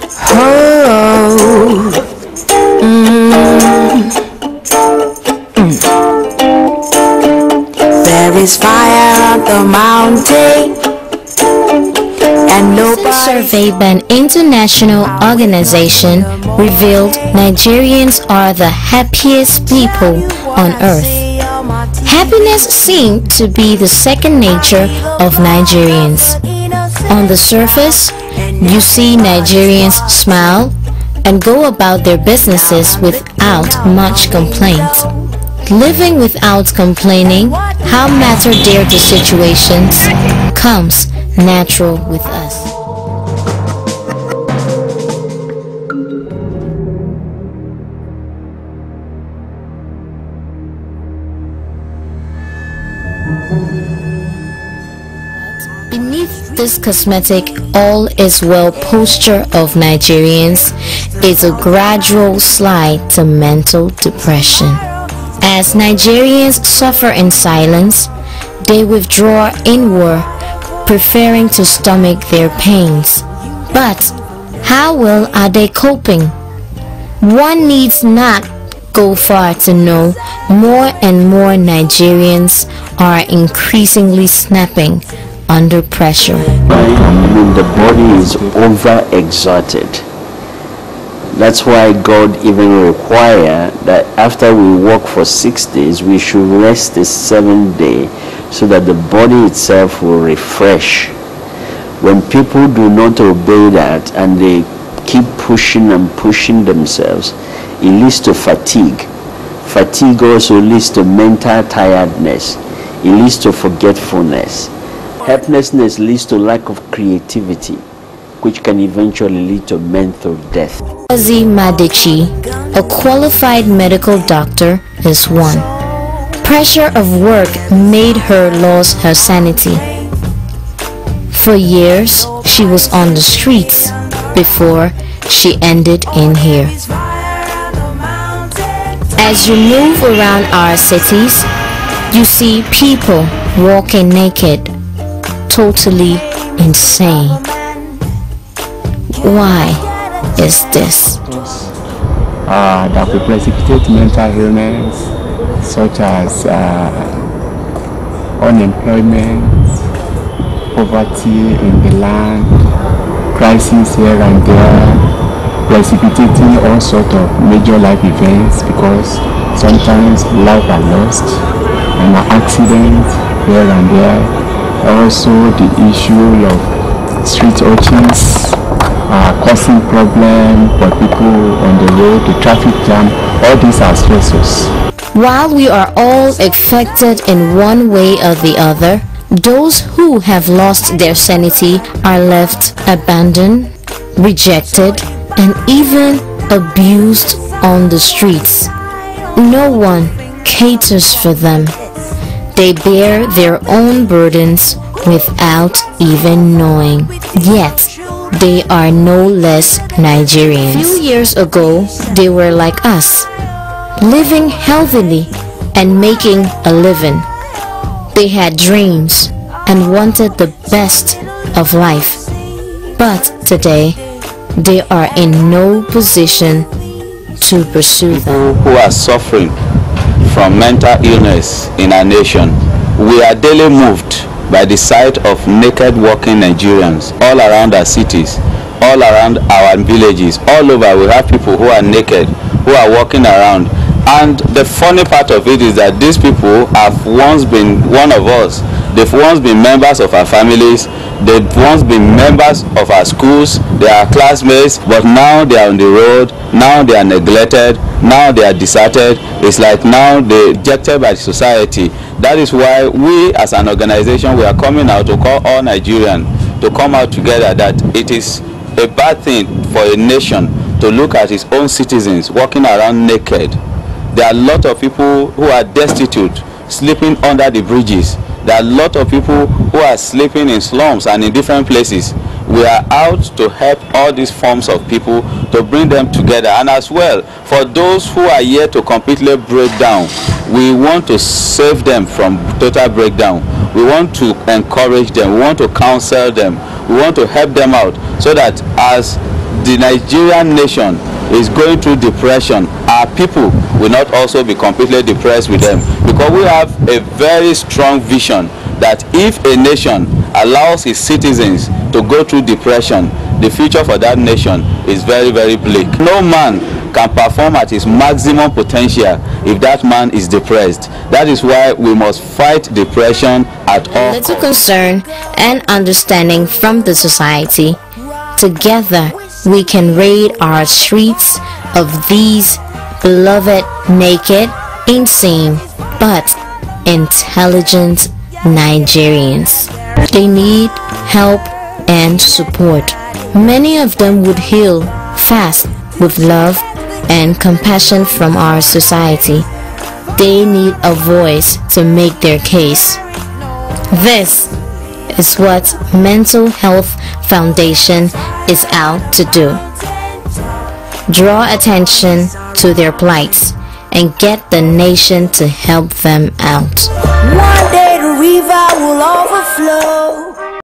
Oh, there is fire on the mountain, and nobody. A survey by an international organization revealed Nigerians are the happiest people on earth. Happiness seemed to be the second nature of Nigerians. On the surface, you see Nigerians smile and go about their businesses without much complaint. Living without complaining, how matter dare the situations, comes natural with us. Beneath this cosmetic all-is-well posture of Nigerians is a gradual slide to mental depression. As Nigerians suffer in silence, they withdraw inward, preferring to stomach their pains. But how well are they coping? One needs not go far to know more and more Nigerians are increasingly snapping under pressure. When the body is overexerted, that's why God even require that after we work for 6 days, we should rest the 7th day so that the body itself will refresh. When people do not obey that and they keep pushing and pushing themselves, it leads to fatigue. Fatigue also leads to mental tiredness. It leads to forgetfulness. Helplessness leads to lack of creativity, which can eventually lead to mental death. Ngozi Madichi, a qualified medical doctor, is one. Pressure of work made her lose her sanity. For years, she was on the streets before she ended in here. As you move around our cities, you see people walking naked, totally insane. Why is this? That will precipitate mental illness such as unemployment, poverty in the land, crises here and there, precipitating all sorts of major life events because sometimes life are lost and accidents here and there. Also the issue of street urchins causing problems for people on the road, the traffic jam, all these are stressors. While we are all affected in one way or the other, those who have lost their sanity are left abandoned, rejected, and even abused on the streets. No one caters for them. They bear their own burdens without even knowing. Yet, they are no less Nigerians. A few years ago, they were like us, living healthily and making a living. They had dreams and wanted the best of life. But today, they are in no position to pursue them. Who are suffering from mental illness in our nation, we are daily moved by the sight of naked walking Nigerians all around our cities, all around our villages, all over. We have people who are naked, who are walking around. And the funny part of it is that these people have once been one of us. They've once been members of our families. They've once been members of our schools. They are classmates, but now they are on the road. Now they are neglected. Now they are deserted. It's like now they're rejected by society. That is why we as an organization, we are coming out to call all Nigerians to come out together, that it is a bad thing for a nation to look at its own citizens walking around naked. There are a lot of people who are destitute, sleeping under the bridges. There are a lot of people who are sleeping in slums and in different places. We are out to help all these forms of people, to bring them together. And as well, for those who are yet to completely break down, we want to save them from total breakdown. We want to encourage them. We want to counsel them. We want to help them out so that as the Nigerian nation is going through depression, our people will not also be completely depressed with them, because we have a very strong vision that if a nation allows its citizens to go through depression, the future for that nation is very, very bleak. No man can perform at his maximum potential if that man is depressed. That is why we must fight depression at all costs. Little concern and understanding from the society. Together, we can rid our streets of these beloved, naked, insane, but intelligent Nigerians. They need help and support. Many of them would heal fast with love and compassion from our society. They need a voice to make their case. This is what Mental Health Foundation is out to do. Draw attention to their plights and get the nation to help them out. One day the river will